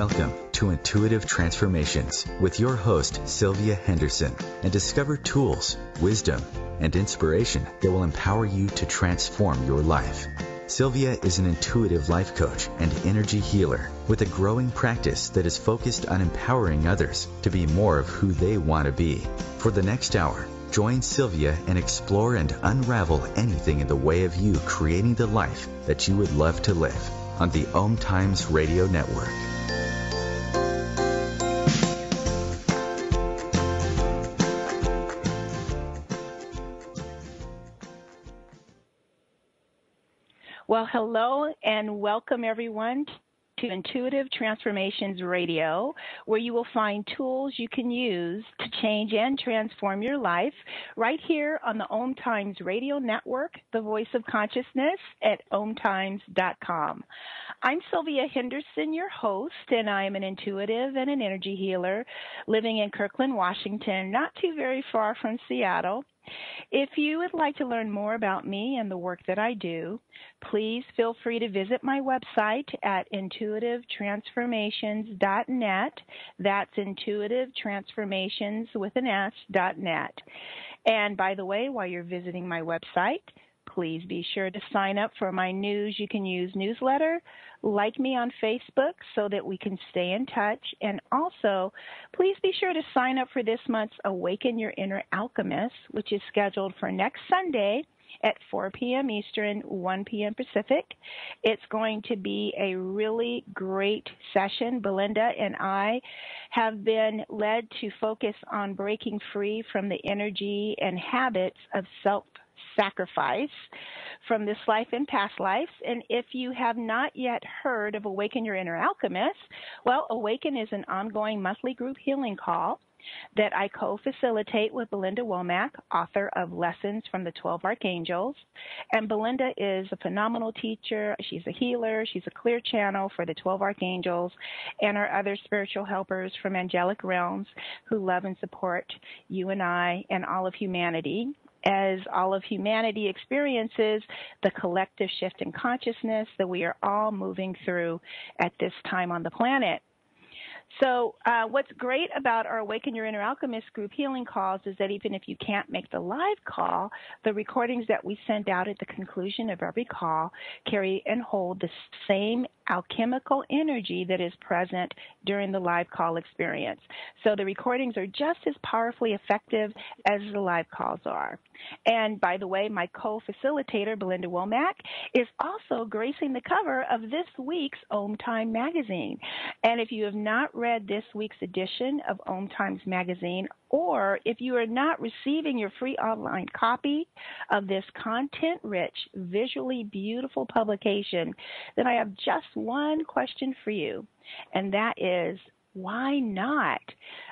Welcome to Intuitive Transformations with your host, Sylvia Henderson, and discover tools, wisdom, and inspiration that will empower you to transform your life. Sylvia is an intuitive life coach and energy healer with a growing practice that is focused on empowering others to be more of who they want to be. For the next hour, join Sylvia and explore and unravel anything in the way of you creating the life that you would love to live on the OMTimes Radio Network. Well, hello and welcome everyone to Intuitive Transformations Radio, where you will find tools you can use to change and transform your life right here on the OMTimes Radio Network, the voice of consciousness at OMTimes.com. I'm Sylvia Henderson, your host, and I am an intuitive and an energy healer living in Kirkland, Washington, not too very far from Seattle. If you would like to learn more about me and the work that I do, please feel free to visit my website at intuitivetransformations.net. That's intuitivetransformations with an S.net. And by the way, while you're visiting my website, please be sure to sign up for my News You Can Use newsletter. Like me on Facebook so that we can stay in touch. And also, please be sure to sign up for this month's Awaken Your Inner Alchemist, which is scheduled for next Sunday at 4 p.m. Eastern, 1 p.m. Pacific. It's going to be a really great session. Belinda and I have been led to focus on breaking free from the energy and habits of self-sacrifice from this life and past lives. And if you have not yet heard of Awaken Your Inner Alchemist, well, Awaken is an ongoing monthly group healing call that I co-facilitate with Belinda Womack, author of Lessons from the 12 Archangels. And Belinda is a phenomenal teacher. She's a healer. She's a clear channel for the 12 Archangels and our other spiritual helpers from angelic realms who love and support you and I and all of humanity, as all of humanity experiences the collective shift in consciousness that we are all moving through at this time on the planet. So what's great about our Awaken Your Inner Alchemist group healing calls is that even if you can't make the live call, the recordings that we send out at the conclusion of every call carry and hold the same alchemical energy that is present during the live call experience. So the recordings are just as powerfully effective as the live calls are. And by the way, my co-facilitator, Belinda Womack, is also gracing the cover of this week's OMTime magazine. And if you have not read this week's edition of OMTimes magazine, or if you are not receiving your free online copy of this content-rich, visually beautiful publication, then I have just one question for you, and that is, why not?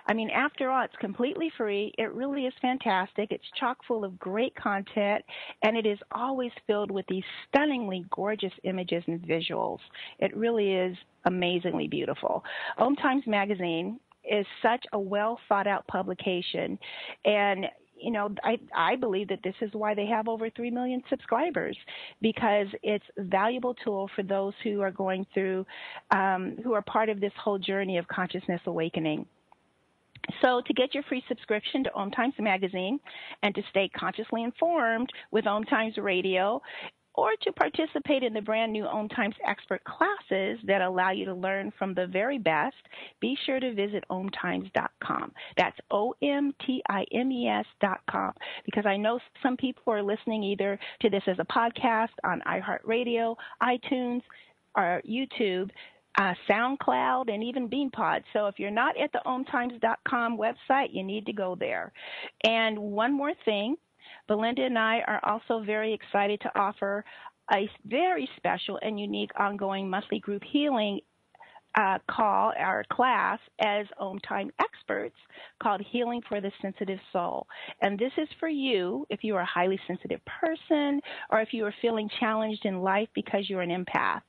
I mean, after all, it's completely free. It really is fantastic. It's chock full of great content, and it is always filled with these stunningly gorgeous images and visuals. It really is amazingly beautiful. OMTimes magazine is such a well-thought-out publication, and you know, I believe that this is why they have over 3 million subscribers, because it's a valuable tool for those who are going through, who are part of this whole journey of consciousness awakening. So to get your free subscription to OMTimes magazine and to stay consciously informed with OMTimes Radio, or to participate in the brand new OMTimes expert classes that allow you to learn from the very best, be sure to visit OMTimes.com. That's OMTIMES.com, because I know some people are listening either to this as a podcast on iHeartRadio, iTunes, or YouTube, SoundCloud, and even BeanPod. So if you're not at the OMTimes.com website, you need to go there. And one more thing, Belinda and I are also very excited to offer a very special and unique ongoing monthly group healing call, our class, as OMTime experts, called Healing for the Sensitive Soul. And this is for you if you are a highly sensitive person or if you are feeling challenged in life because you're an empath.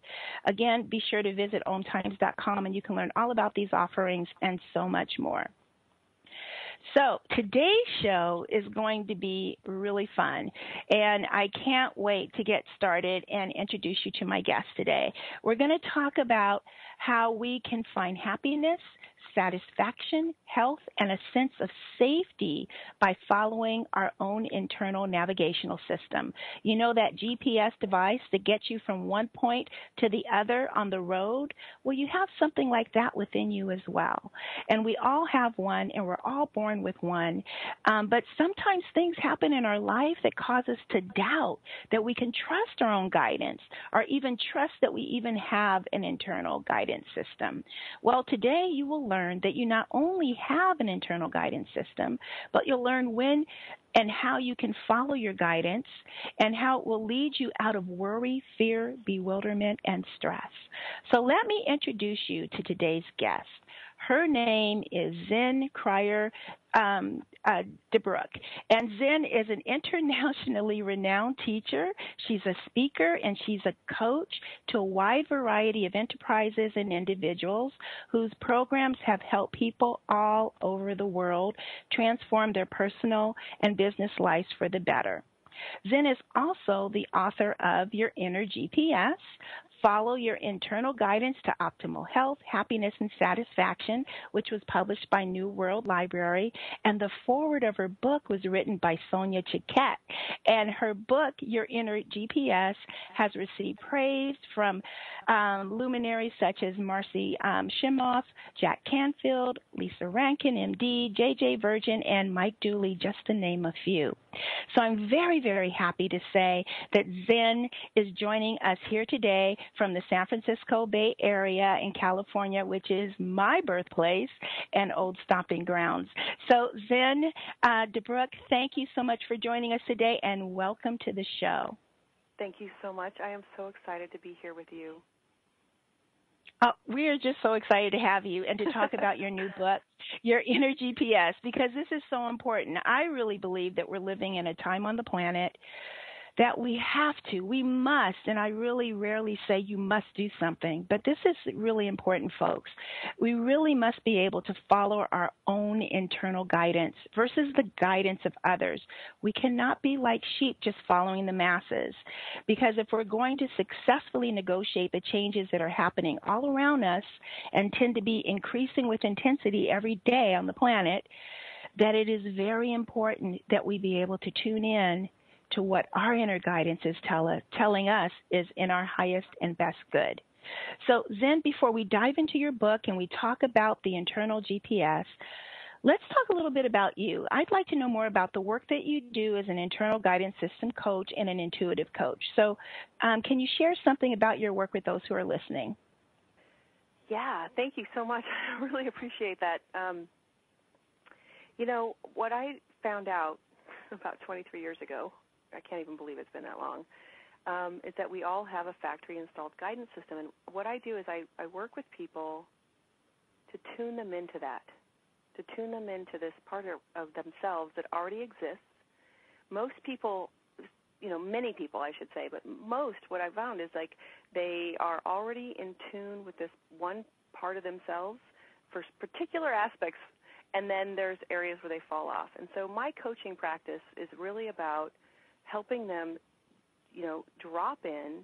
Again, be sure to visit OMTimes.com and you can learn all about these offerings and so much more. So today's show is going to be really fun, and I can't wait to get started and introduce you to my guest today. We're going to talk about how we can find happiness, satisfaction, health, and a sense of safety by following our own internal navigational system. You know that GPS device that gets you from one point to the other on the road? Well, you have something like that within you as well. And we all have one, and we're all born with one. But sometimes things happen in our life that cause us to doubt that we can trust our own guidance or even trust that we even have an internal guidance system. Well, today you will learn that you not only have an internal guidance system, but you'll learn when and how you can follow your guidance and how it will lead you out of worry, fear, bewilderment, and stress. So let me introduce you to today's guest. Her name is Zen Cryar DeBrücke. And Zen is an internationally renowned teacher. She's a speaker and she's a coach to a wide variety of enterprises and individuals whose programs have helped people all over the world transform their personal and business lives for the better. Zen is also the author of Your Inner GPS, Follow Your Internal Guidance to Optimal Health, Happiness, and Satisfaction, which was published by New World Library. And the foreword of her book was written by Sonia Chiquette. And her book, Your Inner GPS, has received praise from luminaries such as Marcy Shimoff, Jack Canfield, Lisa Rankin, MD, J.J. Virgin, and Mike Dooley, just to name a few. So I'm very, very happy to say that Zen is joining us here today from the San Francisco Bay Area in California, which is my birthplace and old stomping grounds. So Zen DeBrücke, thank you so much for joining us today, and welcome to the show. Thank you so much. I am so excited to be here with you. We are just so excited to have you and to talk about your new book, Your Inner GPS, because this is so important. I really believe that we're living in a time on the planet that we must, and I really rarely say you must do something, but this is really important, folks. We really must be able to follow our own internal guidance versus the guidance of others. We cannot be like sheep just following the masses, because if we're going to successfully negotiate the changes that are happening all around us and tend to be increasing with intensity every day on the planet, that it is very important that we be able to tune in to what our inner guidance is telling us is in our highest and best good. So Zen, before we dive into your book and we talk about the internal GPS, let's talk a little bit about you. I'd like to know more about the work that you do as an internal guidance system coach and an intuitive coach. So can you share something about your work with those who are listening? Yeah, thank you so much. I really appreciate that. What I found out about 23 years ago, I can't even believe it's been that long, is that we all have a factory-installed guidance system. And what I do is I work with people to tune them into that, to tune them into this part of themselves that already exists. Most people, many people I should say, but most, what I found is like they are already in tune with this one part of themselves for particular aspects, and then there's areas where they fall off. And so my coaching practice is really about helping them, drop in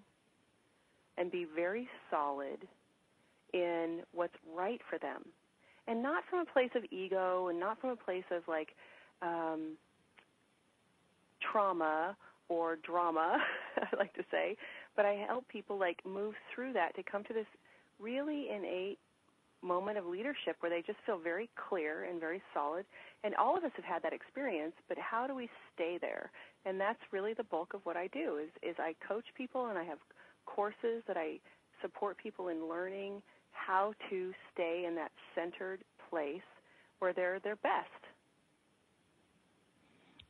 and be very solid in what's right for them. And not from a place of ego and not from a place of trauma or drama, I like to say, but I help people move through that to come to this really innate moment of leadership where they just feel very clear and very solid. And all of us have had that experience, but how do we stay there? And that's really the bulk of what I do is I coach people, and I have courses that I support people in learning how to stay in that centered place where they're their best.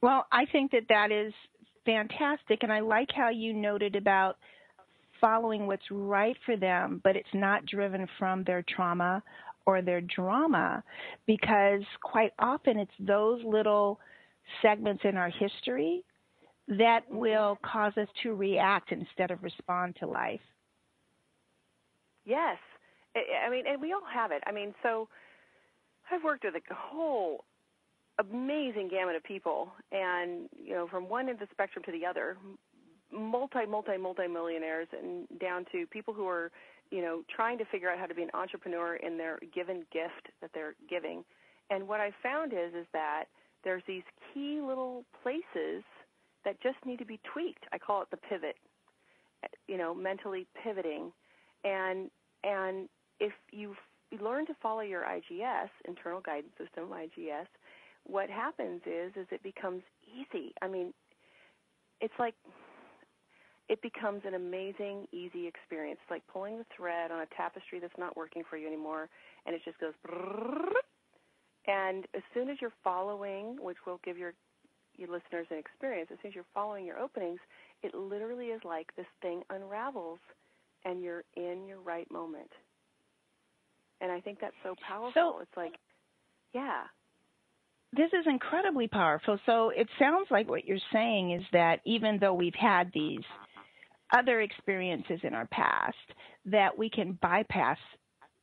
Well, I think that is fantastic, and I like how you noted about following what's right for them, but it's not driven from their trauma or their drama, because quite often it's those little segments in our history that will cause us to react instead of respond to life. Yes. I mean, and we all have it. I mean, so I've worked with a whole amazing gamut of people, and from one end of the spectrum to the other, multi-millionaires, and down to people who are trying to figure out how to be an entrepreneur in their given gift that they're giving. And what I found is that there's these key little places that just need to be tweaked. I call it the pivot, mentally pivoting. And if you learn to follow your IGS, internal guidance system, IGS, what happens is it becomes easy. I mean, it's like it becomes an amazing, easy experience. It's like pulling the thread on a tapestry that's not working for you anymore, and it just goes brrrr. And as soon as you're following, which will give your listeners an experience, as soon as you're following your openings, it literally is like this thing unravels, and you're in your right moment. And I think that's so powerful. So, it's like, yeah. This is incredibly powerful. So it sounds like what you're saying is that even though we've had these other experiences in our past, that we can bypass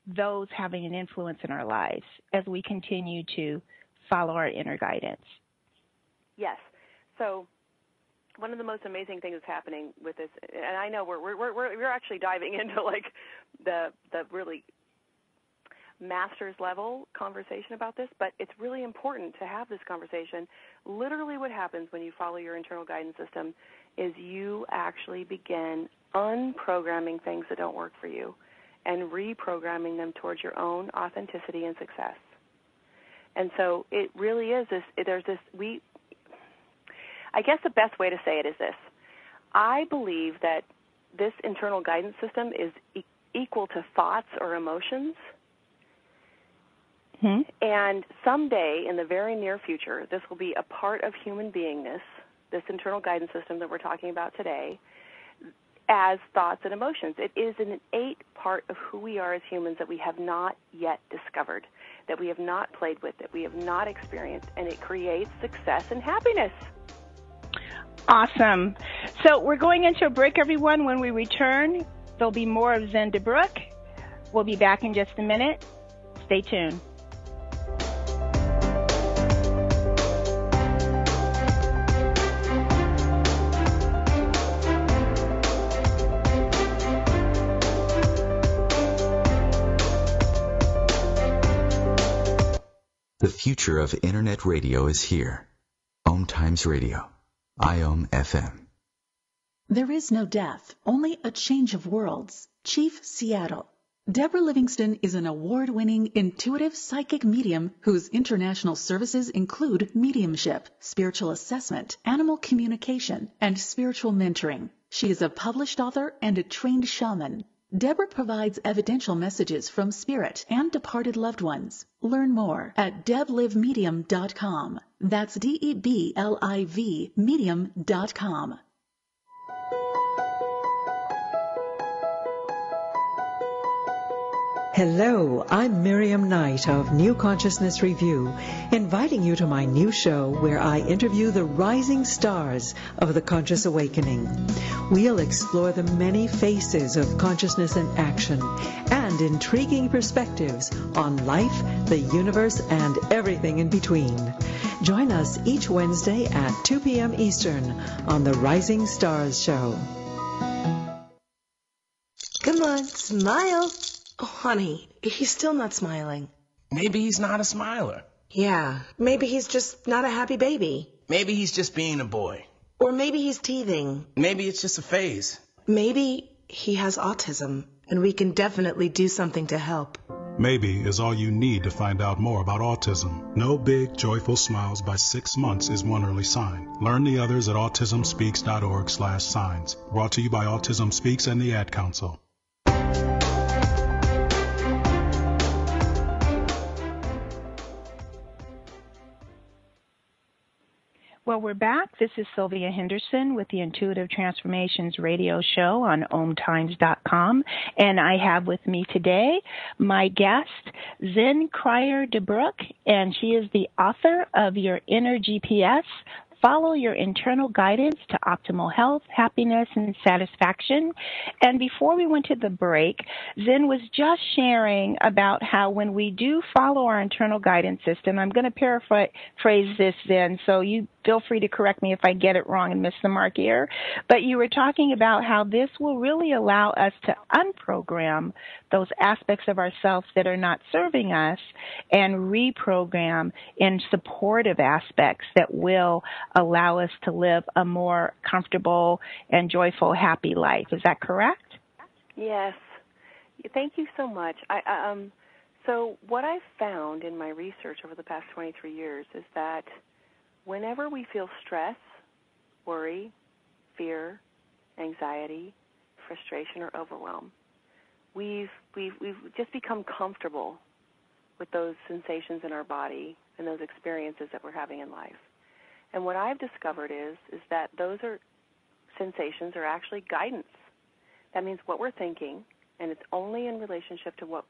those having an influence in our lives as we continue to follow our inner guidance. Yes. So one of the most amazing things that's happening with this, and I know we're actually diving into like the really master's level conversation about this, but it's really important to have this conversation. Literally what happens when you follow your internal guidance system is you actually begin unprogramming things that don't work for you and reprogramming them towards your own authenticity and success. And so it really is this, I guess the best way to say it is this. I believe that this internal guidance system is equal to thoughts or emotions. Hmm? And someday in the very near future, this will be a part of human beingness, this internal guidance system that we're talking about today, as thoughts and emotions. It is an innate part of who we are as humans that we have not yet discovered, that we have not played with, that we have not experienced, and it creates success and happiness. Awesome. So we're going into a break, everyone. When we return, there'll be more of Zen DeBrücke. We'll be back in just a minute. Stay tuned. The future of Internet radio is here. OMTimes Radio. IOM FM. There is no death, only a change of worlds. Chief Seattle. Deborah Livingston is an award-winning intuitive psychic medium whose international services include mediumship, spiritual assessment, animal communication, and spiritual mentoring. She is a published author and a trained shaman. Deborah provides evidential messages from spirit and departed loved ones. Learn more at deblivemedium.com. That's DEBLIV medium.com. Hello, I'm Miriam Knight of New Consciousness Review, inviting you to my new show where I interview the rising stars of the conscious awakening. We'll explore the many faces of consciousness in action and intriguing perspectives on life, the universe, and everything in between. Join us each Wednesday at 2 p.m. Eastern on the Rising Stars Show. Come on, smile. Oh, honey, he's still not smiling. Maybe he's not a smiler. Yeah, maybe he's just not a happy baby. Maybe he's just being a boy. Or maybe he's teething. Maybe it's just a phase. Maybe he has autism, and we can definitely do something to help. Maybe is all you need to find out more about autism. No big, joyful smiles by 6 months is one early sign. Learn the others at autismspeaks.org/signs. Brought to you by Autism Speaks and the Ad Council. Well, we're back. This is Sylvia Henderson with the Intuitive Transformations radio show on OMTimes.com. And I have with me today my guest, Zen Cryar DeBrücke, and she is the author of Your Inner GPS, follow your internal guidance to optimal health, happiness, and satisfaction. And before we went to the break, Zen was just sharing about how when we do follow our internal guidance system, I'm going to paraphrase this, Zen, so you feel free to correct me if I get it wrong and miss the mark here. But you were talking about how this will really allow us to unprogram those aspects of ourselves that are not serving us and reprogram in supportive aspects that will allow us to live a more comfortable and joyful, happy life. Is that correct? Yes. Thank you so much. So what I've found in my research over the past 23 years is that whenever we feel stress, worry, fear, anxiety, frustration, or overwhelm, we've just become comfortable with those sensations in our body and those experiences that we're having in life. And what I've discovered is that those sensations are actually guidance. That means what we're thinking, and it's only in relationship to what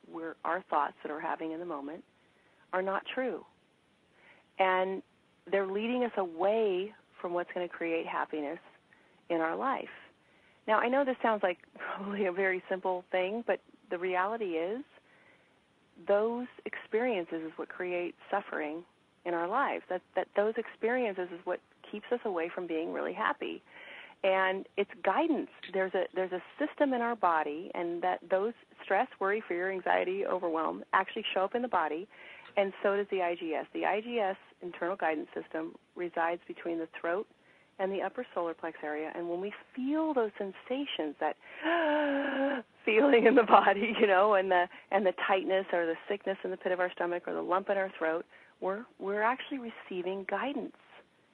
our thoughts that we're having in the moment, are not true. And they're leading us away from what's going to create happiness in our life. Now, I know this sounds like probably a very simple thing, but the reality is those experiences is what create suffering in our lives. That those experiences is what keeps us away from being really happy. And it's guidance. There's a system in our body, and that those stress, worry, fear, anxiety, overwhelm actually show up in the body, and so does the IGS. The IGS, internal guidance system, resides between the throat and the upper solar plex area. And when we feel those sensations, that feeling in the body, and the tightness or the sickness in the pit of our stomach or the lump in our throat, we're actually receiving guidance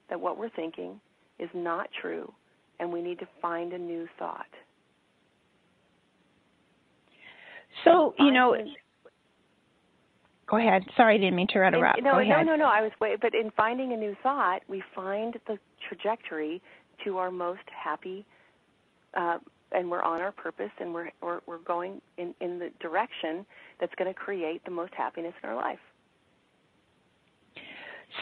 that what we're thinking is not true, and we need to find a new thought. So, go ahead. Sorry, I didn't mean to interrupt. No. Go ahead. No. But in finding a new thought, we find the trajectory to our most happy, and we're on our purpose, and we're going in the direction that's going to create the most happiness in our life.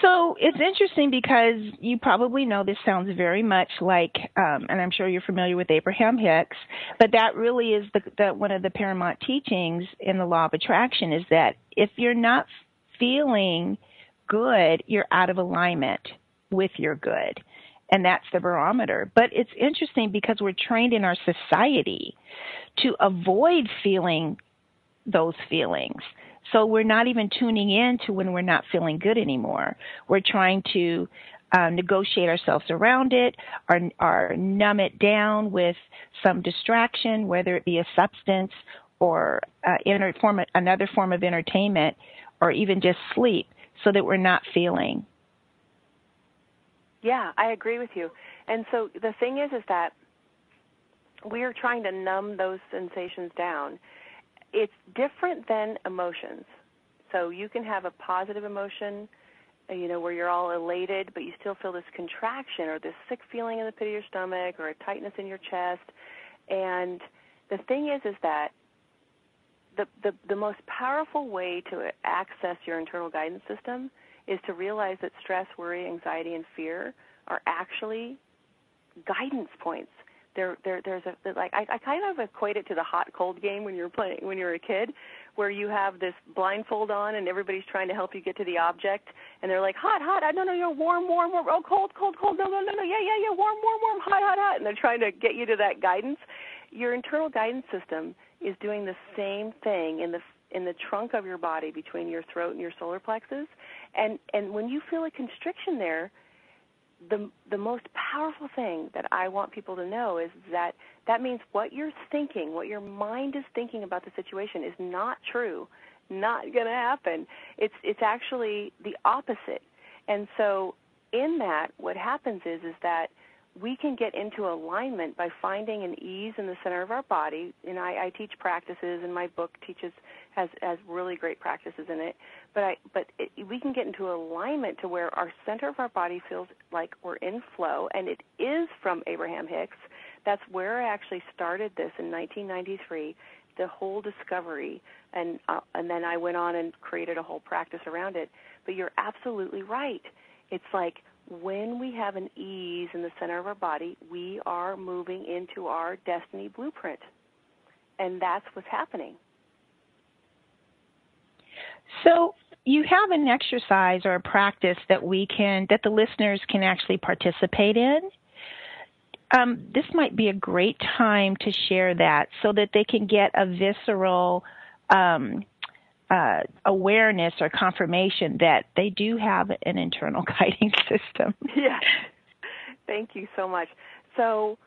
So it's interesting because you probably know this sounds very much like, and I'm sure you're familiar with Abraham Hicks, but that really is the one of the paramount teachings in the law of attraction is that if you're not feeling good, you're out of alignment with your good. And that's the barometer. But it's interesting because we're trained in our society to avoid feeling those feelings. So we're not even tuning in to when we're not feeling good anymore. We're trying to negotiate ourselves around it or numb it down with some distraction, whether it be a substance or another form of entertainment or even just sleep, so that we're not feeling. Yeah, I agree with you. And so the thing is that we are trying to numb those sensations down. It's different than emotions. So you can have a positive emotion, where you're all elated, but you still feel this contraction or this sick feeling in the pit of your stomach or a tightness in your chest. And the thing is that the most powerful way to access your internal guidance system is to realize that stress, worry, anxiety, and fear are actually guidance points. I kind of equate it to the hot-cold game when you're a kid, where you have this blindfold on and everybody's trying to help you get to the object, and they're like, hot, no, you're warm, oh, cold, no, yeah, warm, hot, and they're trying to get you to that guidance. Your internal guidance system is doing the same thing in the trunk of your body between your throat and your solar plexus, and when you feel a constriction there, the most powerful thing that I want people to know is that means what you're thinking, what your mind is thinking about the situation is not true, not going to happen. It's actually the opposite. And so in that, what happens is that we can get into alignment by finding an ease in the center of our body. And I teach practices, and my book has really great practices in it. But we can get into alignment to where our center of our body feels like we're in flow, and it is from Abraham Hicks. That's where I actually started this in 1993, the whole discovery, and then I went on and created a whole practice around it. But you're absolutely right. It's like when we have an ease in the center of our body, we are moving into our destiny blueprint. And that's what's happening. So you have an exercise or a practice that the listeners can actually participate in. This might be a great time to share that so that they can get a visceral awareness or confirmation that they do have an internal guiding system. Yes. Thank you so much. So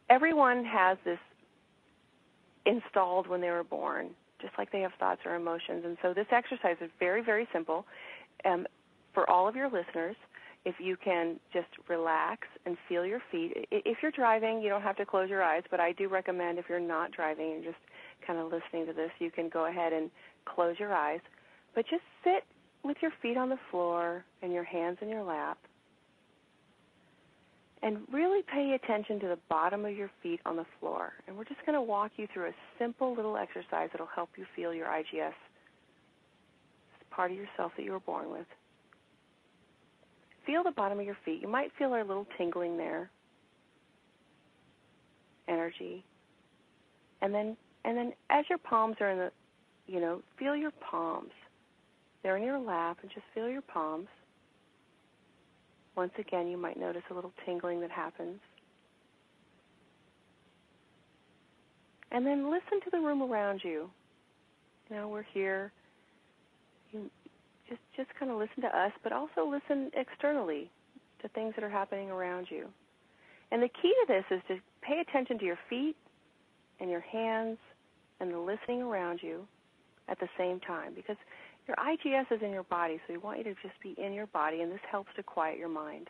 everyone has this installed when they were born, just like they have thoughts or emotions. And so this exercise is very, very simple. For all of your listeners, if you can just relax and feel your feet. If you're driving, you don't have to close your eyes, but I do recommend if you're not driving and just kind of listening to this, you can go ahead and close your eyes. But just sit with your feet on the floor and your hands in your lap. And really pay attention to the bottom of your feet on the floor. And we're just going to walk you through a simple little exercise that will help you feel your IGS. It's part of yourself that you were born with. Feel the bottom of your feet. You might feel a little tingling there. Energy. And then as your palms are in the, feel your palms. They're in your lap, and just feel your palms. Once again, you might notice a little tingling that happens. And then listen to the room around you. We're here. You just kind of listen to us, but also listen externally to things that are happening around you. And the key to this is to pay attention to your feet and your hands and the listening around you at the same time, because your IGS is in your body, so we want you to just be in your body, and this helps to quiet your mind.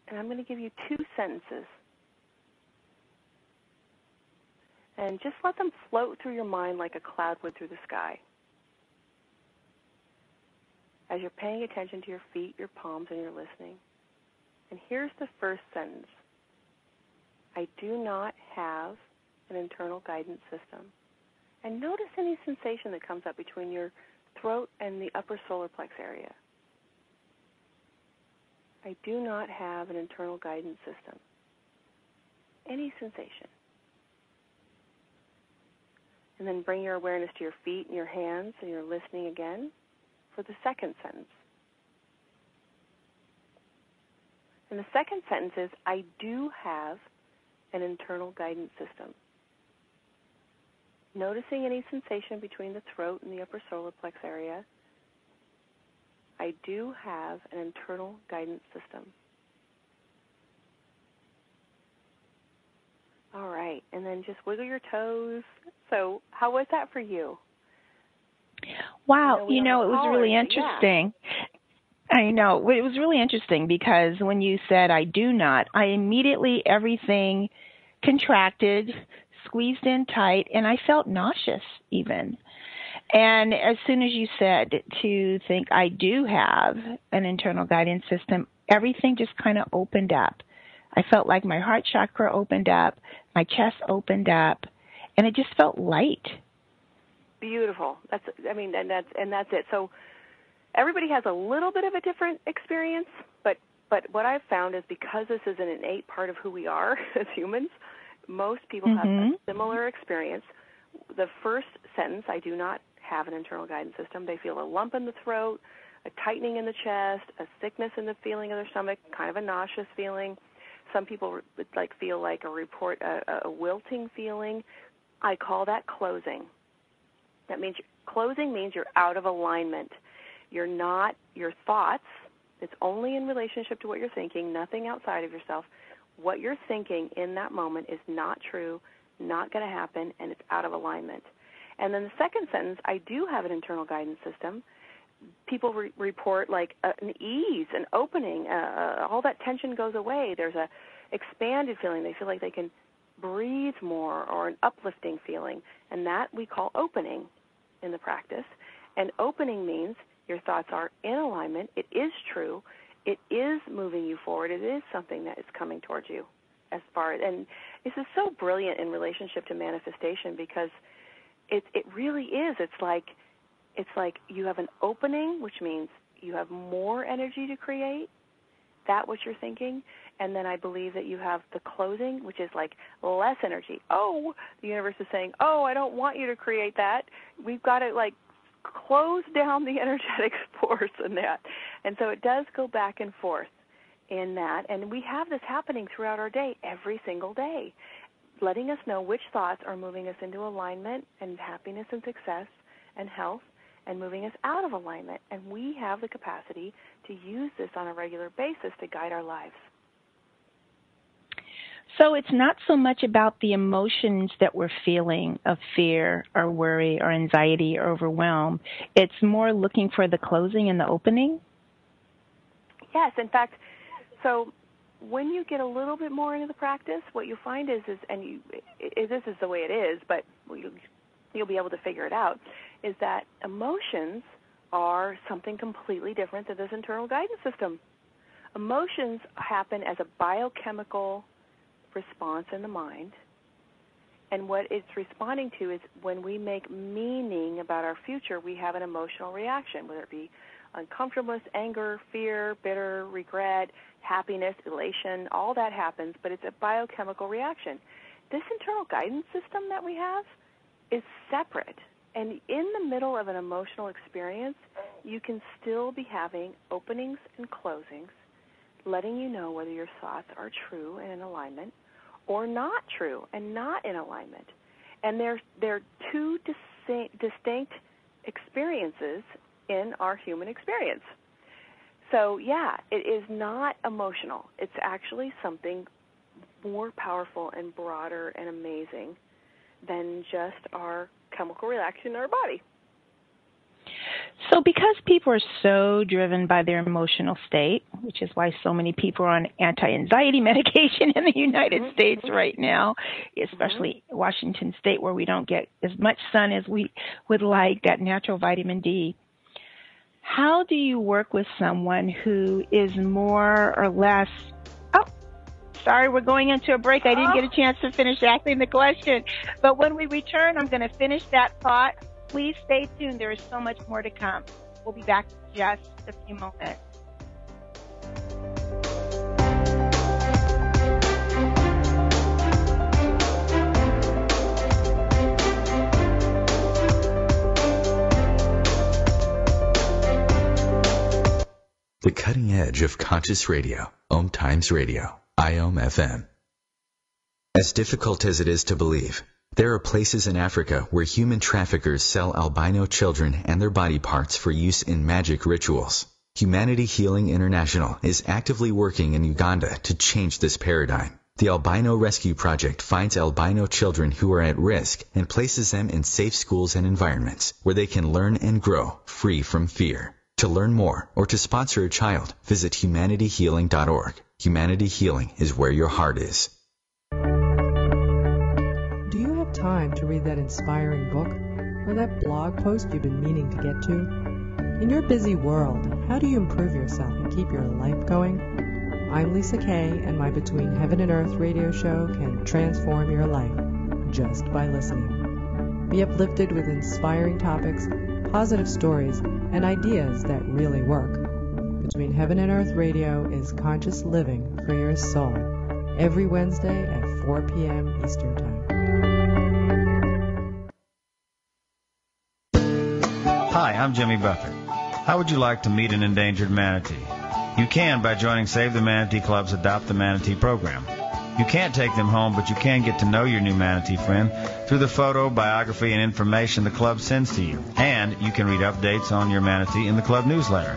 And I'm going to give you 2 sentences. And just let them float through your mind like a cloud would through the sky. As you're paying attention to your feet, your palms, and you're listening. And here's the first sentence. I do not have an internal guidance system. And notice any sensation that comes up between your throat and the upper solar plex area. I do not have an internal guidance system. Any sensation. And then bring your awareness to your feet and your hands, and you're listening again for the second sentence. And the second sentence is, I do have an internal guidance system. Noticing any sensation between the throat and the upper solar plex area. I do have an internal guidance system. All right, and then just wiggle your toes. So how was that for you? Wow, it was really interesting. Yeah. I know. It was really interesting because when you said I do not, I immediately, everything contracted, squeezed in tight, and I felt nauseous even. And as soon as you said to think I do have an internal guidance system, everything just kind of opened up. I felt like my heart chakra opened up, my chest opened up, and it just felt light. Beautiful. That's it. So everybody has a little bit of a different experience, but what I've found is because this is an innate part of who we are as humans, most people have a similar experience. The first sentence, I do not have an internal guidance system. They feel a lump in the throat, a tightening in the chest, a thickness in the feeling of their stomach, kind of a nauseous feeling. Some people feel like a wilting feeling. I call that closing. That means closing means you're out of alignment. You're not your thoughts. It's only in relationship to what you're thinking, nothing outside of yourself. What you're thinking in that moment is not true, not going to happen, and it's out of alignment. And then the second sentence, I do have an internal guidance system. People report like an ease, an opening, all that tension goes away. There's a expanded feeling. They feel like they can breathe more, or an uplifting feeling, and that we call opening in the practice. And opening means your thoughts are in alignment. It is true. It is moving you forward. It is something that is coming towards you. And this is so brilliant in relationship to manifestation because it really is. It's like you have an opening, which means you have more energy to create, that what you're thinking. And then I believe that you have the closing, which is like less energy. Oh, the universe is saying, oh, I don't want you to create that. We've got to like close down the energetic force in that. And so it does go back and forth in that. And we have this happening throughout our day, every single day, letting us know which thoughts are moving us into alignment and happiness and success and health, and moving us out of alignment. And we have the capacity to use this on a regular basis to guide our lives. So it's not so much about the emotions that we're feeling of fear or worry or anxiety or overwhelm. It's more looking for the closing and the opening? Yes, in fact, so when you get a little bit more into the practice, what you find is this is the way it is, but you'll be able to figure it out, is that emotions are something completely different than this internal guidance system. Emotions happen as a biochemical response in the mind, and what it's responding to is when we make meaning about our future, we have an emotional reaction, whether it be uncomfortableness, anger, fear, bitter, regret, happiness, elation, all that happens, but it's a biochemical reaction. This internal guidance system that we have is separate, and in the middle of an emotional experience, you can still be having openings and closings, letting you know whether your thoughts are true and in alignment or not true and not in alignment. And they're two distinct experiences in our human experience. So, yeah, it is not emotional. It's actually something more powerful and broader and amazing than just our chemical reaction in our body. So because people are so driven by their emotional state, which is why so many people are on anti-anxiety medication in the United States right now, especially Washington State, where we don't get as much sun as we would like, that natural vitamin D. How do you work with someone who is more or less, sorry, we're going into a break. I didn't get a chance to finish asking the question. But when we return, I'm going to finish that thought. Please stay tuned. There is so much more to come. We'll be back in just a few moments. The cutting edge of conscious radio, OMTimes Radio, IOM FM. As difficult as it is to believe, there are places in Africa where human traffickers sell albino children and their body parts for use in magic rituals. Humanity Healing International is actively working in Uganda to change this paradigm. The Albino Rescue Project finds albino children who are at risk and places them in safe schools and environments where they can learn and grow free from fear. To learn more or to sponsor a child, visit humanityhealing.org. Humanity Healing is where your heart is. Do you have time to read that inspiring book or that blog post you've been meaning to get to? In your busy world, how do you improve yourself and keep your life going? I'm Lisa Kay, and my Between Heaven and Earth radio show can transform your life just by listening. Be uplifted with inspiring topics, positive stories, and ideas that really work. Between Heaven and Earth Radio is conscious living for your soul, every Wednesday at 4 p.m. Eastern Time. Hi, I'm Jimmy Buffett. How would you like to meet an endangered manatee? You can by joining Save the Manatee Club's Adopt the Manatee program. You can't take them home, but you can get to know your new manatee friend through the photo, biography, and information the club sends to you. And you can read updates on your manatee in the club newsletter.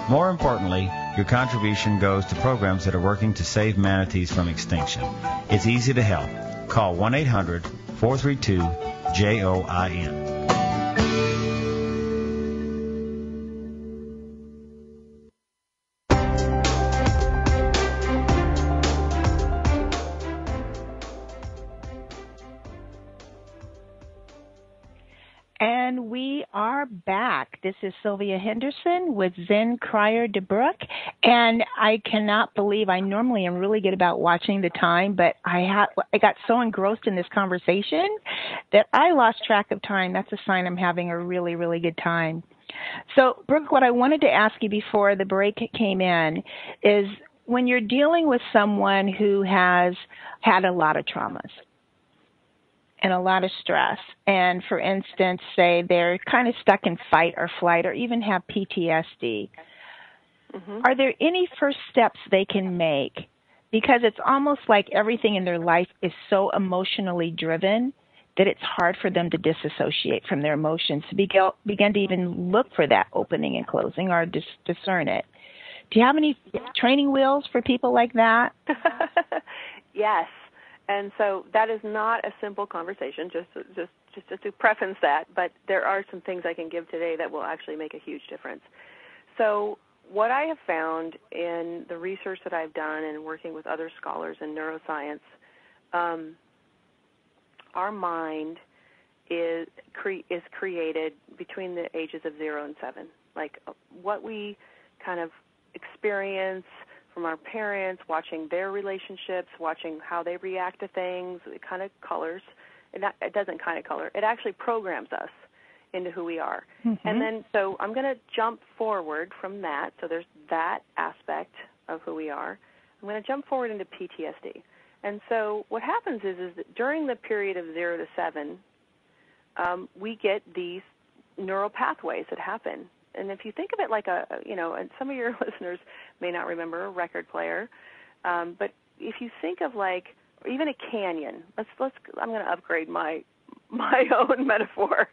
More importantly, your contribution goes to programs that are working to save manatees from extinction. It's easy to help. Call 1-800-432-JOIN. And we are back. This is Sylvia Henderson with Zen Cryar DeBrücke, and I cannot believe, I normally am really good about watching the time, but I got so engrossed in this conversation that I lost track of time. That's a sign I'm having a really, really good time. So, Brooke, what I wanted to ask you before the break came in is when you're dealing with someone who has had a lot of traumas and a lot of stress, and for instance, say they're kind of stuck in fight or flight or even have PTSD, are there any first steps they can make? Because it's almost like everything in their life is so emotionally driven that it's hard for them to disassociate from their emotions, to begin to even look for that opening and closing or discern it. Do you have any training wheels for people like that? Yes. And so that is not a simple conversation, just to preface that, but there are some things I can give today that will actually make a huge difference. So what I have found in the research that I've done and working with other scholars in neuroscience, our mind is created between the ages of 0 and 7. Like what we kind of experience from our parents, watching their relationships, watching how they react to things, it kind of colors. It doesn't kind of color. It actually programs us into who we are. And then, so I'm going to jump forward from that. So there's that aspect of who we are. I'm going to jump forward into PTSD. And so what happens is that during the period of 0 to 7, we get these neural pathways that happen. And if you think of it like and some of your listeners may not remember a record player, but if you think of like, or even a canyon, I'm going to upgrade my own metaphor.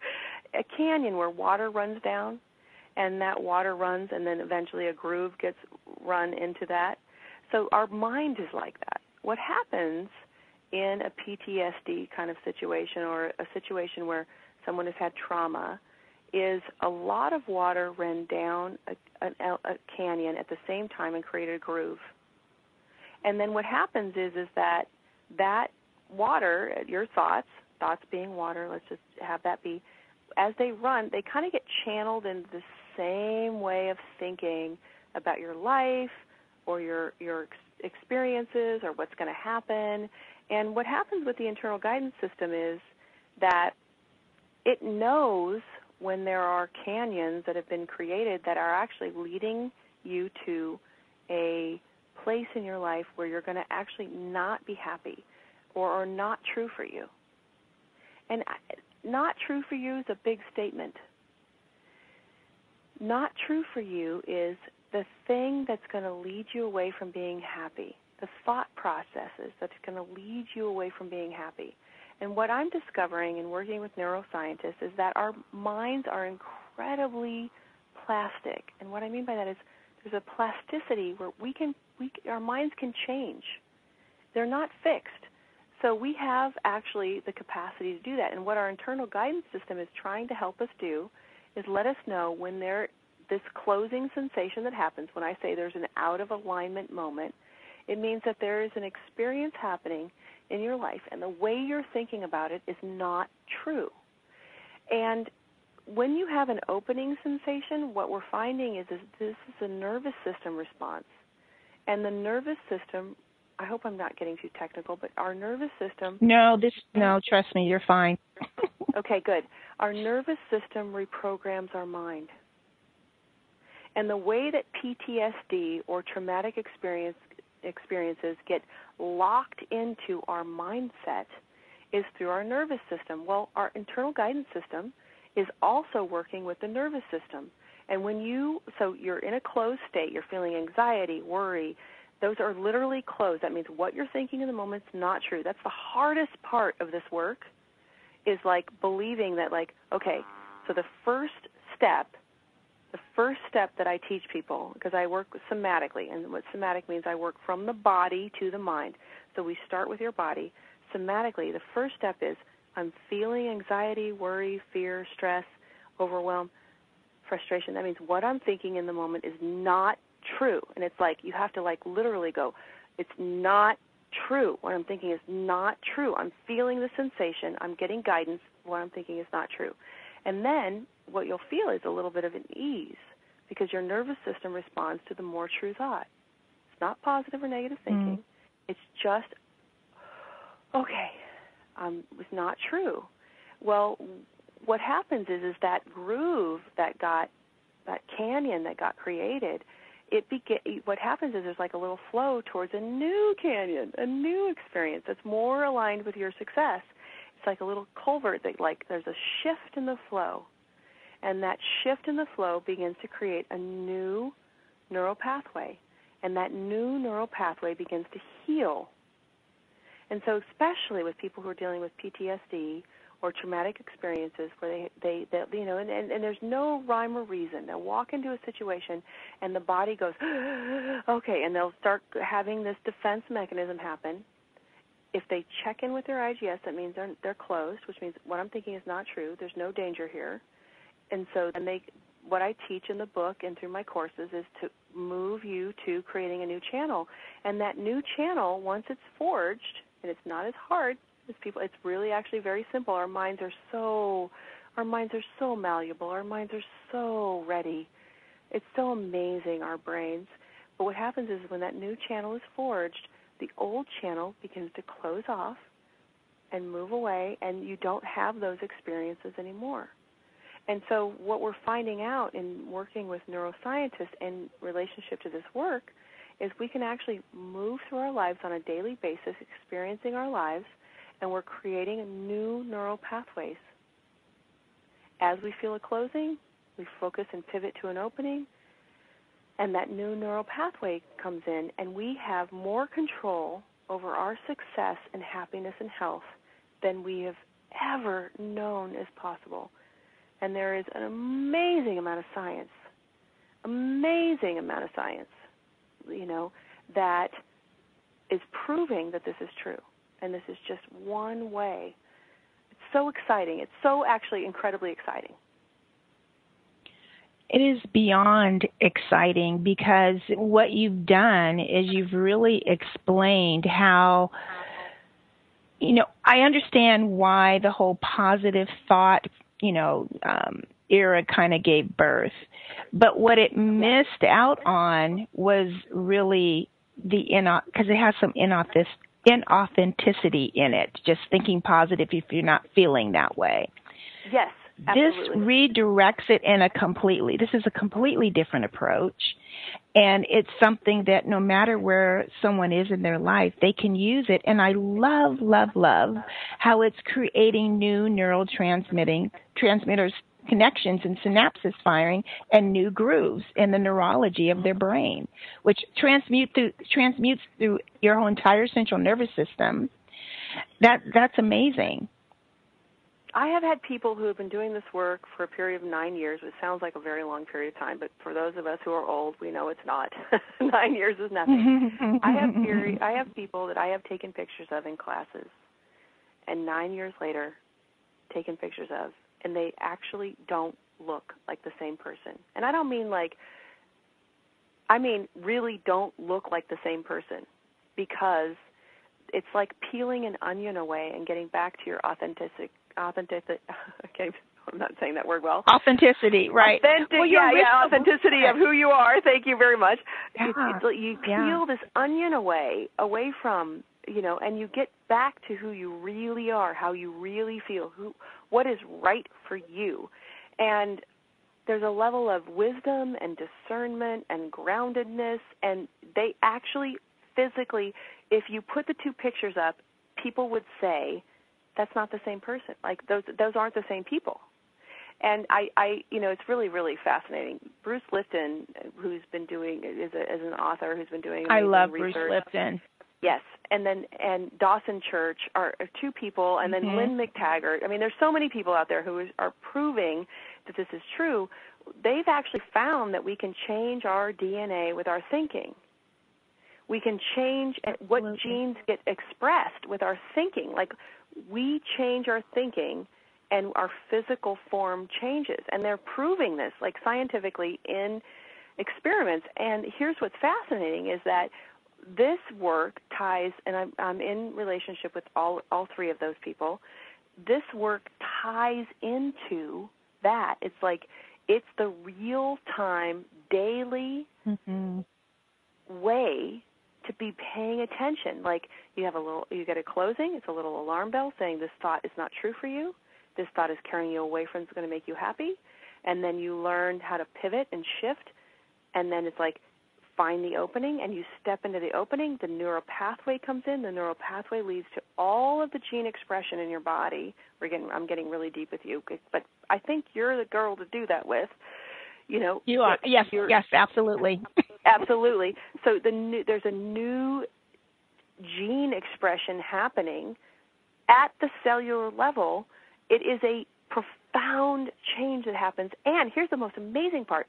A canyon where water runs down, and that water runs, and then eventually a groove gets run into that. So our mind is like that. What happens in a PTSD kind of situation or a situation where someone has had trauma is a lot of water ran down a canyon at the same time and created a groove. And then what happens is that water, your thoughts being water, let's just have that be, as they run, they kind of get channeled into the same way of thinking about your life or your experiences or what's going to happen. And what happens with the internal guidance system is that it knows when there are canyons that have been created that are actually leading you to a place in your life where you're going to actually not be happy or are not true for you. And not true for you is a big statement. Not true for you is the thing that's going to lead you away from being happy, the thought processes that's going to lead you away from being happy. And what I'm discovering in working with neuroscientists is that our minds are incredibly plastic. And what I mean by that is there's a plasticity where our minds can change. They're not fixed. So we have actually the capacity to do that. And what our internal guidance system is trying to help us do is let us know when this closing sensation that happens, when I say there's an out-of-alignment moment, it means that there is an experience happening in your life, and the way you're thinking about it is not true. And when you have an opening sensation, what we're finding is this is a nervous system response. And the nervous system, I hope I'm not getting too technical, but our nervous system... No, trust me, you're fine. Okay, good. Our nervous system reprograms our mind. And the way that PTSD or traumatic experiences get locked into our mindset is through our nervous system. Well, our internal guidance system is also working with the nervous system. And so you're in a closed state, you're feeling anxiety, worry, those are literally closed. That means what you're thinking in the moment is not true. That's the hardest part of this work is like believing that okay, so the first step that I teach people, because I work somatically, and what somatic means I work from the body to the mind. So we start with your body. Somatically, the first step is I'm feeling anxiety, worry, fear, stress, overwhelm, frustration. That means what I'm thinking in the moment is not true. And it's like you have to literally go, it's not true. What I'm thinking is not true. I'm feeling the sensation. I'm getting guidance. What I'm thinking is not true. And then what you'll feel is a little bit of an ease because your nervous system responds to the more true thought. It's not positive or negative thinking. It's just, okay, it's not true. Well, what happens is that groove that got canyon that got created, what happens is there's like a little flow towards a new canyon, a new experience that's more aligned with your success. It's like a little culvert that, like, there's a shift in the flow, and that shift in the flow begins to create a new neural pathway, and that new neural pathway begins to heal. And so especially with people who are dealing with PTSD or traumatic experiences where they you know, and there's no rhyme or reason. They'll walk into a situation and the body goes, okay, and they'll start having this defense mechanism happen. If they check in with their IGS, that means they're closed, which means what I'm thinking is not true. There's no danger here. And so then what I teach in the book and through my courses is to move you to creating a new channel. And that new channel, once it's forged, and it's not as hard as people, it's really actually very simple. Our minds are so malleable. Our minds are so ready. It's so amazing, our brains. But what happens is when that new channel is forged, the old channel begins to close off and move away, and you don't have those experiences anymore. And so what we're finding out in working with neuroscientists in relationship to this work is we can actually move through our lives on a daily basis, experiencing our lives, and we're creating new neural pathways. As we feel a closing, we focus and pivot to an opening, and that new neural pathway comes in, and we have more control over our success and happiness and health than we have ever known is possible. And there is an amazing amount of science, you know, that is proving that this is true. And this is just one way. It's so exciting. It's so actually incredibly exciting. It is beyond exciting because what you've done is you've really explained how, you know, I understand why the whole positive thought, you know, era kind of gave birth. But what it missed out on was really because it has some inauthenticity in it, just thinking positive if you're not feeling that way. Yes, absolutely. This redirects it this is a completely different approach, and it's something that no matter where someone is in their life, they can use it. And I love, love, love how it's creating new neural transmitters, connections and synapses firing, and new grooves in the neurology of their brain, which transmutes through your whole entire central nervous system. That's amazing. I have had people who have been doing this work for a period of 9 years. It sounds like a very long period of time, but for those of us who are old, we know it's not. 9 years is nothing. I have people that I have taken pictures of in classes, and 9 years later, taken pictures of, and they actually don't look like the same person. And I don't mean really don't look like the same person, because it's like peeling an onion away and getting back to your authenticity. Okay, I'm not saying that word well. Authenticity, right? Authenticity of who you are. Thank you very much. Yeah. You peel this onion away from, you know, and you get back to who you really are, how you really feel, what is right for you. And there's a level of wisdom and discernment and groundedness, and they actually physically, if you put the two pictures up, people would say, that's not the same person. Like those aren't the same people. And I you know, it's really, really fascinating. Bruce Lipton, who's been doing, is an author who's been doing amazing research. I love Bruce Lipton. Yes, and Dawson Church are two people, and then Lynn McTaggart. I mean, there's so many people out there who are proving that this is true. They've actually found that we can change our DNA with our thinking. We can change what genes get expressed with our thinking. Like, we change our thinking and our physical form changes. And they're proving this, like, scientifically in experiments. And here's what's fascinating is that this work ties, and I'm in relationship with all three of those people, this work ties into that. It's like it's the real-time, daily way to be paying attention. Like you get a closing, it's a little alarm bell saying this thought is not true for you. This thought is carrying you away from what's going to make you happy. and then you learn how to pivot and shift, and then it's like find the opening, and you step into the opening, the neural pathway comes in. The neural pathway leads to all of the gene expression in your body. I'm getting really deep with you, but I think you're the girl to do that with. You are. Yes, absolutely. Absolutely. So there's a new gene expression happening at the cellular level. It is a profound change that happens. And here's the most amazing part.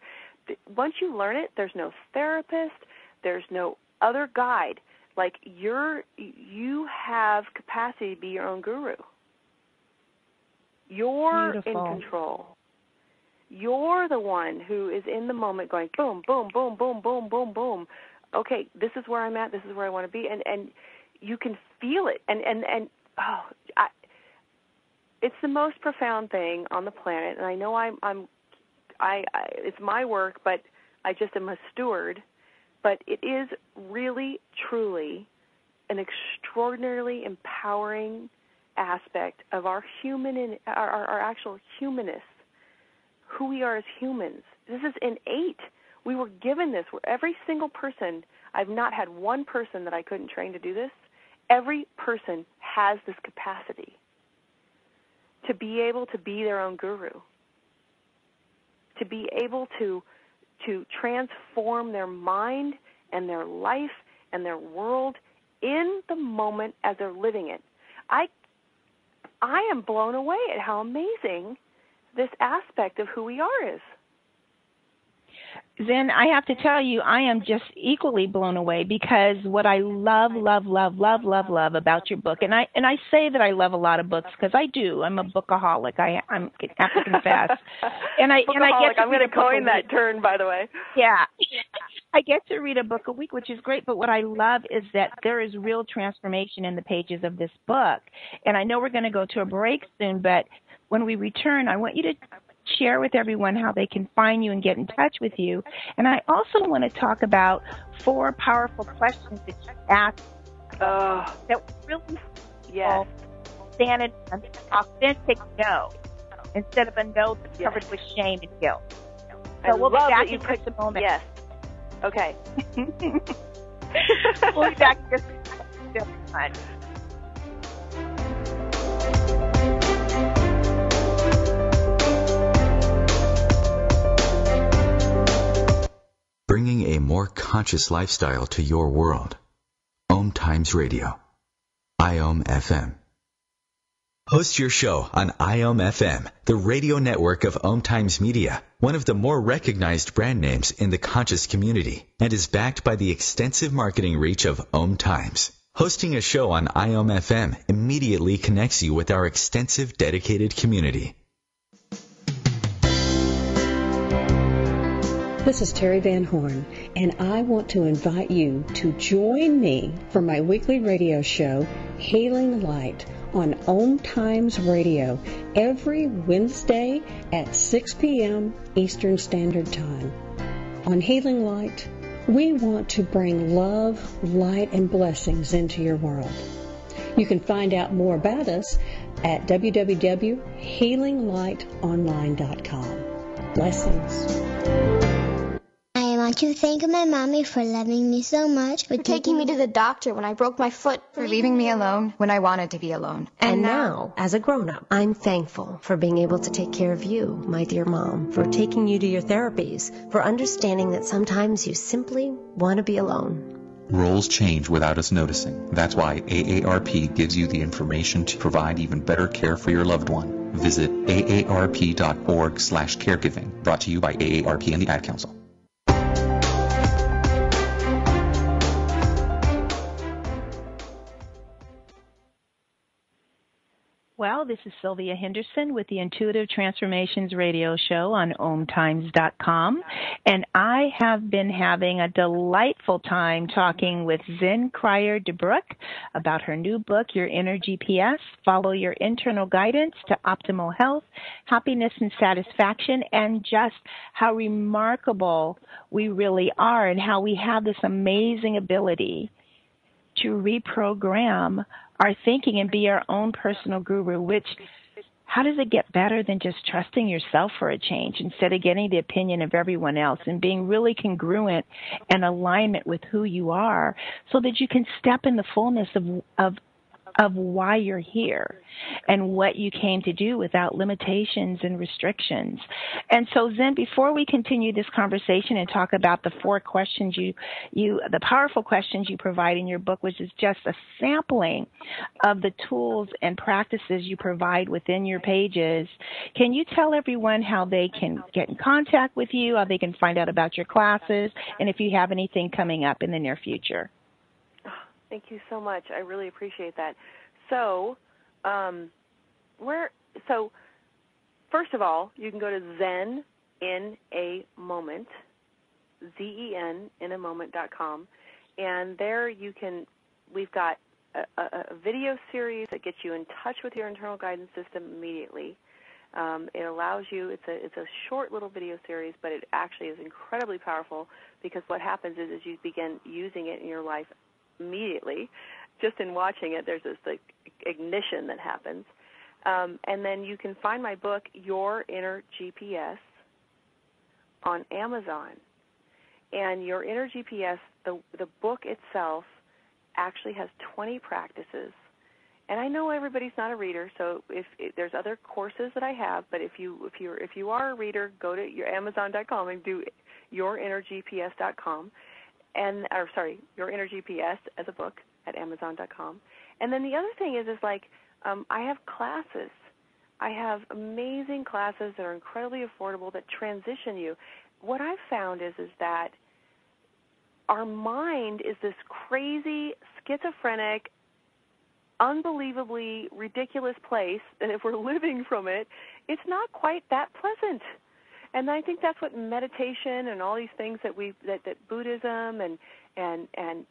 Once you learn it, there's no therapist, there's no other guide. Like you have capacity to be your own guru. You're Beautiful. in control. You're the one who is in the moment going boom, boom, boom, boom, boom, boom, boom. Okay, this is where I'm at, this is where I want to be, and you can feel it. It's the most profound thing on the planet, and I know it's my work, but I just am a steward. But it is really, truly an extraordinarily empowering aspect of our our actual humanness, who we are as humans. This is innate. We were given this. Every single person, I've not had one person that I couldn't train to do this. Every person has this capacity to be able to be their own guru, to be able to transform their mind and their life and their world in the moment as they're living it. I am blown away at how amazing this aspect of who we are is. Zen, I have to tell you, I am just equally blown away, because what I love about your book, and I say that I love a lot of books because I do. I'm a bookaholic. I have to confess. And I get to I'm going to coin that term, by the way. Yeah. I get to read a book a week, which is great, but what I love is that there is real transformation in the pages of this book. And I know we're going to go to a break soon, but when we return, I want you to share with everyone how they can find you and get in touch with you. And I also want to talk about 4 powerful questions that you ask that really stand in an authentic no, instead of a no that's covered with shame and guilt. So we'll be back in just a moment. Yes. Okay. We'll be back in just a moment. Bringing a more conscious lifestyle to your world. OMTimes Radio. IOM FM. Host your show on IOM FM, the radio network of OMTimes Media, one of the more recognized brand names in the conscious community, and is backed by the extensive marketing reach of OMTimes. Hosting a show on IOM FM immediately connects you with our extensive dedicated community. This is Terry Van Horn, and I want to invite you to join me for my weekly radio show, Healing Light, on OMTimes Radio, every Wednesday at 6 p.m. Eastern Standard Time. On Healing Light, we want to bring love, light, and blessings into your world. You can find out more about us at www.healinglightonline.com. Blessings. I want to thank my mommy for loving me so much, for taking me to the doctor when I broke my foot, for leaving me alone when I wanted to be alone. And now, as a grown-up, I'm thankful for being able to take care of you, my dear mom, for taking you to your therapies, for understanding that sometimes you simply want to be alone. Roles change without us noticing. That's why AARP gives you the information to provide even better care for your loved one. Visit aarp.org/caregiving. Brought to you by AARP and the Ad Council. Well, this is Sylvia Henderson with the Intuitive Transformations radio show on OMTimes.com, and I have been having a delightful time talking with Zen Cryar DeBrücke about her new book, Your Inner GPS, Follow Your Internal Guidance to Optimal Health, Happiness and Satisfaction, and just how remarkable we really are and how we have this amazing ability to reprogram our thinking and be our own personal guru, which how does it get better than just trusting yourself for a change instead of getting the opinion of everyone else and being really congruent and alignment with who you are so that you can step in the fullness of why you're here and what you came to do without limitations and restrictions. And so, Zen, before we continue this conversation and talk about the 4 questions the powerful questions you provide in your book, which is just a sampling of the tools and practices you provide within your pages, can you tell everyone how they can get in contact with you, how they can find out about your classes, and if you have anything coming up in the near future? Thank you so much. I really appreciate that. So, first of all, you can go to Zen in a Moment, ZEN in a moment.com, and there we've got a video series that gets you in touch with your internal guidance system immediately. It allows you, it's a short little video series, but it actually is incredibly powerful because what happens is you begin using it in your life immediately. Just in watching it, there's this ignition that happens. And then you can find my book, Your Inner GPS, on Amazon. And Your Inner GPS, the book itself, actually has 20 practices. And I know everybody's not a reader, so if there's other courses that I have, but if you are a reader, go to your Amazon.com and do yourinnergps.com. Your Inner GPS as a book at Amazon.com. And then the other thing is I have classes. I have amazing classes that are incredibly affordable that transition you. What I've found is that our mind is this crazy, schizophrenic, unbelievably ridiculous place, and if we're living from it, it's not quite that pleasant. And I think that's what meditation and all these things that Buddhism and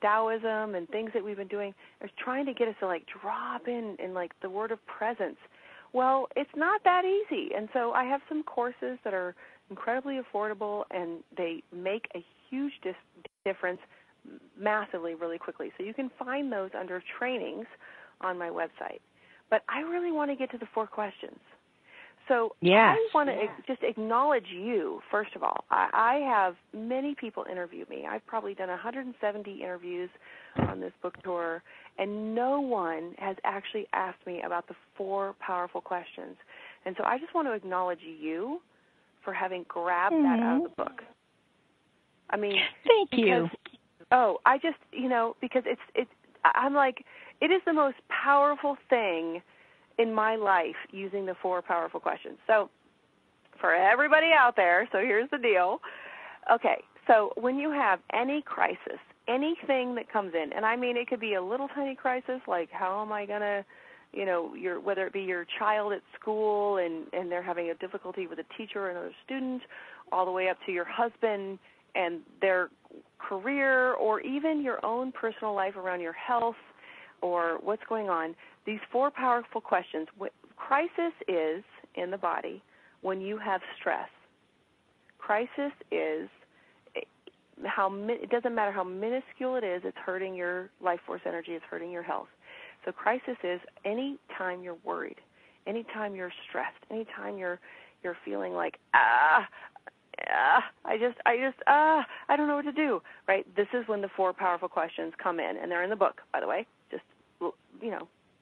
Taoism and things that we've been doing is trying to get us to drop in the word of presence. Well, it's not that easy. And so I have some courses that are incredibly affordable, and they make a huge difference massively really quickly. So you can find those under trainings on my website. But I really want to get to the 4 questions. So I want to just acknowledge you, first of all. I have many people interview me. I've probably done 170 interviews on this book tour, and no one has actually asked me about the 4 powerful questions. And so I just want to acknowledge you for having grabbed that out of the book. I mean, thank you. Oh, I just, because I'm like, it is the most powerful thing in my life using the 4 powerful questions. So for everybody out there, so here's the deal. Okay, so when you have any crisis, anything that comes in, and I mean it could be a little tiny crisis like how am I going to, whether it be your child at school and they're having a difficulty with a teacher or another student, all the way up to your husband and their career, or even your own personal life around your health or what's going on. These 4 powerful questions. Crisis is, in the body, when you have stress. Crisis is, it doesn't matter how minuscule it is, it's hurting your life force energy, it's hurting your health. So crisis is any time you're worried, any time you're stressed, any time you're feeling like, I don't know what to do, right? This is when the 4 powerful questions come in, and they're in the book, by the way, just,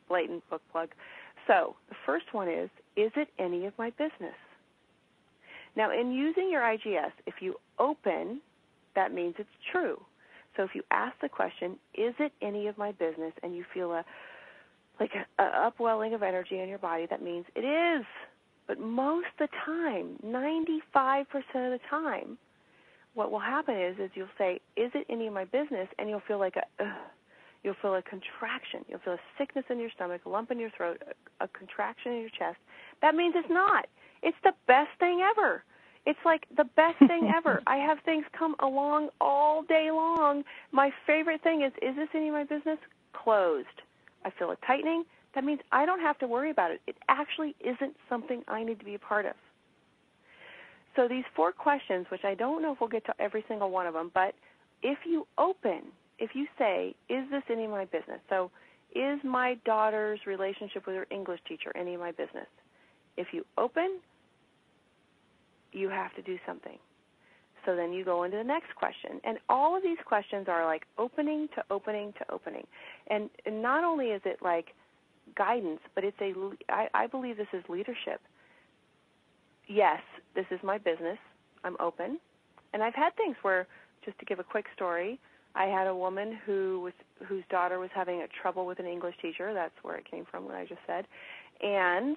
blatant book plug. So the first one is it any of my business? Now, in using your IGS, if you open, that means it's true. So if you ask the question, is it any of my business, and you feel a upwelling of energy in your body, that means it is. But most of the time, 95% of the time, what will happen is you'll say, is it any of my business, and you'll feel like you'll feel a contraction. You'll feel a sickness in your stomach, a lump in your throat, a contraction in your chest. That means it's not. It's the best thing ever. It's like the best thing ever. I have things come along all day long. My favorite thing is this any of my business? Closed. I feel a tightening. That means I don't have to worry about it. It actually isn't something I need to be a part of. So these 4 questions, which I don't know if we'll get to every single one of them, but if you say, is this any of my business? So is my daughter's relationship with her English teacher any of my business? If you open, you have to do something. So then you go into the next question. And all of these questions are like opening to opening to opening. And not only is it like guidance, but it's I believe this is leadership. Yes, this is my business. I'm open. And I've had things where, just to give a quick story, I had a woman whose daughter was having trouble with an English teacher. That's where it came from, what I just said. And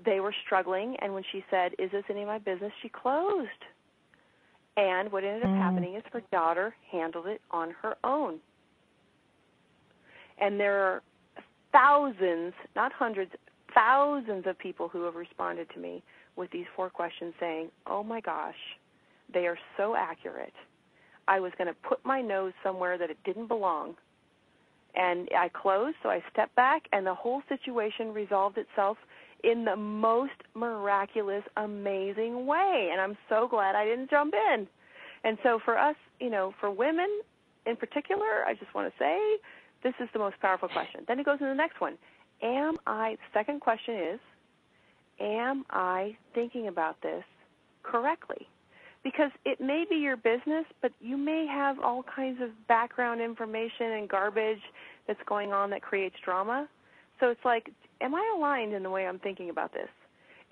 they were struggling, and when she said, "Is this any of my business?" she closed. And what ended up happening is her daughter handled it on her own. And there are thousands, not hundreds, thousands of people who have responded to me with these 4 questions saying, "Oh my gosh, they are so accurate. I was going to put my nose somewhere that it didn't belong. And I closed, so I stepped back, and the whole situation resolved itself in the most miraculous, amazing way. And I'm so glad I didn't jump in." And so for us, for women in particular, I just want to say this is the most powerful question. Then it goes to the next one. Second question is, am I thinking about this correctly? Because it may be your business, but you may have all kinds of background information and garbage that's going on that creates drama. So it's like, am I aligned in the way I'm thinking about this?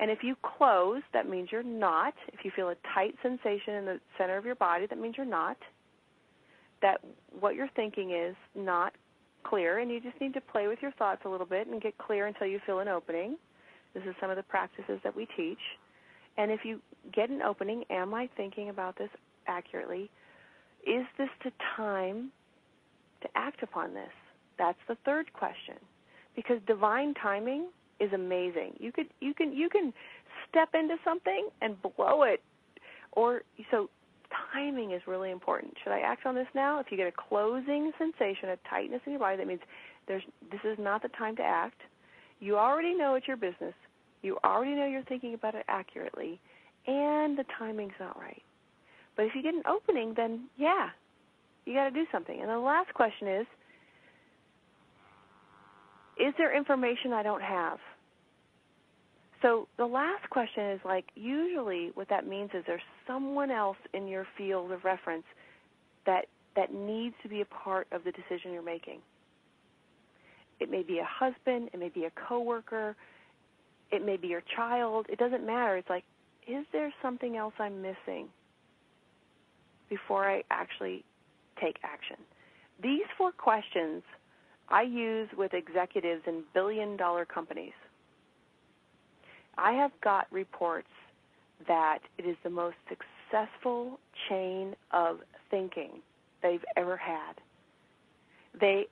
And if you close, that means you're not. If you feel a tight sensation in the center of your body, that means you're not. That what you're thinking is not clear, and you just need to play with your thoughts a little bit and get clear until you feel an opening. This is some of the practices that we teach. And if you get an opening, am I thinking about this accurately? Is this the time to act upon this? That's the third question. Because divine timing is amazing. You can step into something and blow it. So timing is really important. Should I act on this now? If you get a closing sensation, a tightness in your body, that means this is not the time to act. You already know it's your business. You already know you're thinking about it accurately, and the timing's not right. But if you get an opening, then, yeah, you got to do something. And the last question is there information I don't have? So the last question is usually what that means is there's someone else in your field of reference that needs to be a part of the decision you're making. It may be a husband. It may be a coworker. It may be your child. It doesn't matter. It's is there something else I'm missing before I actually take action? These 4 questions I use with executives in billion-dollar companies. I have got reports that it is the most successful chain of thinking they've ever had.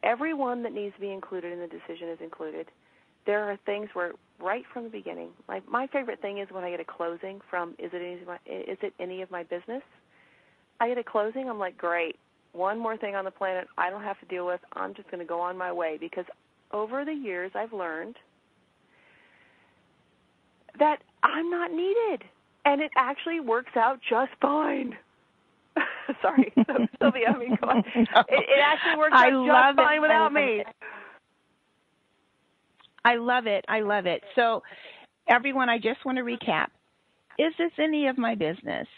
Everyone that needs to be included in the decision is included. There are things where right from the beginning, my favorite thing is when I get a closing from, is it any of my business? I get a closing, I'm like, great. One more thing on the planet I don't have to deal with. I'm just going to go on my way, because over the years I've learned that I'm not needed, and it actually works out just fine. Sorry, Sylvia, go on. It actually works out just fine without me. I love it. I love it. So, everyone, I just want to recap. Is this any of my business?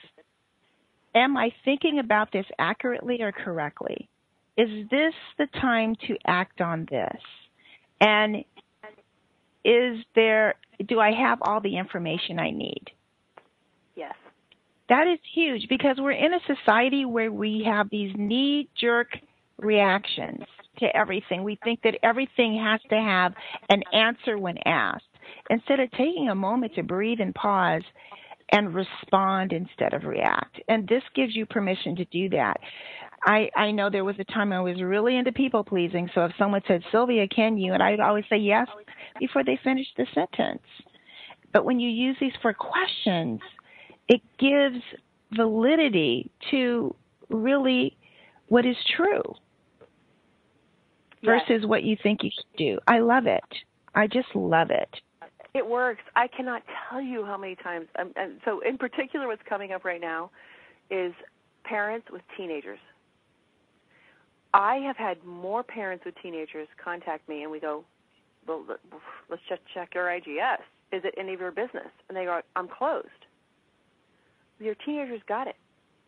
Am I thinking about this accurately or correctly? Is this the time to act on this? And do I have all the information I need? Yes. That is huge, because we're in a society where we have these knee-jerk reactions to everything. We think that everything has to have an answer when asked, instead of taking a moment to breathe and pause and respond instead of react. And this gives you permission to do that. I know there was a time I was really into people-pleasing, so if someone said, "Sylvia, can you?" and I'd always say yes before they finished the sentence. But when you use these 4 questions, it gives validity to really what is true versus what you think you should do. I love it. I just love it. It works. I cannot tell you how many times. And so in particular what's coming up right now is parents with teenagers. I have had more parents with teenagers contact me, and we go, well, let's just check your IGS. is it any of your business? And they go, I'm closed. Your teenagers got it.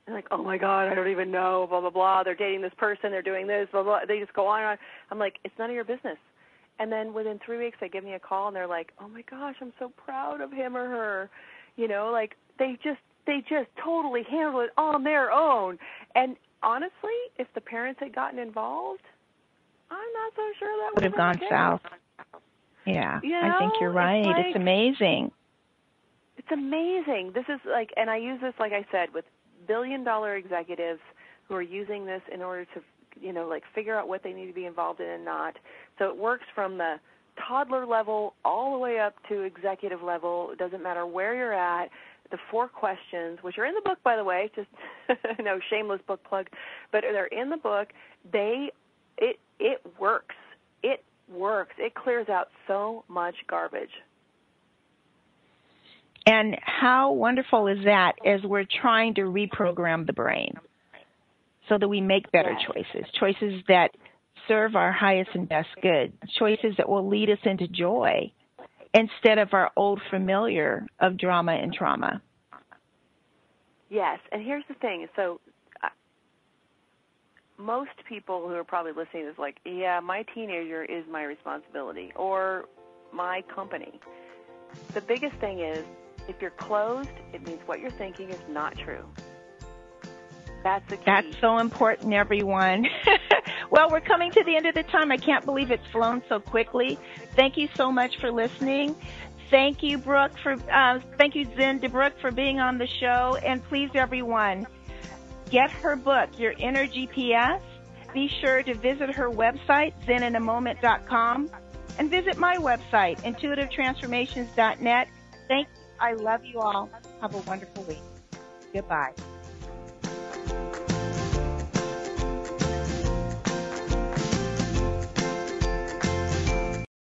They're like, oh, my God, I don't even know, blah, blah, blah. They're dating this person. They're doing this, blah, blah. They just go on and on. I'm like, it's none of your business. And then within 3 weeks, they give me a call, and they're like, oh, my gosh, I'm so proud of him or her. You know, like they just totally handle it on their own. And honestly, if the parents had gotten involved, I'm not so sure that would have gone south. Yeah, you know, I think you're right. It's amazing. It's amazing. This is like, and I use this, like I said, with billion-dollar executives who are using this in order to, you know, like figure out what they need to be involved in and not. So it works from the toddler level all the way up to executive level. It doesn't matter where you're at. The 4 questions, which are in the book, by the way, just no shameless book plug, but they're in the book. It works. It works. It clears out so much garbage. And how wonderful is that as we're trying to reprogram the brain so that we make better choices that serve our highest and best good, choices that will lead us into joy instead of our old familiar of drama and trauma. Yes, and here's the thing. So most people who are probably listening is like, yeah, my teenager is my responsibility or my company. The biggest thing is, if you're closed, it means what you're thinking is not true. That's the key. That's so important, everyone. Well, we're coming to the end of the time. I can't believe it's flown so quickly. Thank you so much for listening. Thank you, thank you, Zen DeBrücke, for being on the show. And please, everyone, get her book, Your Inner GPS. Be sure to visit her website, zeninamoment.com, and visit my website, intuitivetransformations.net. Thank you. I love you all. Have a wonderful week. Goodbye.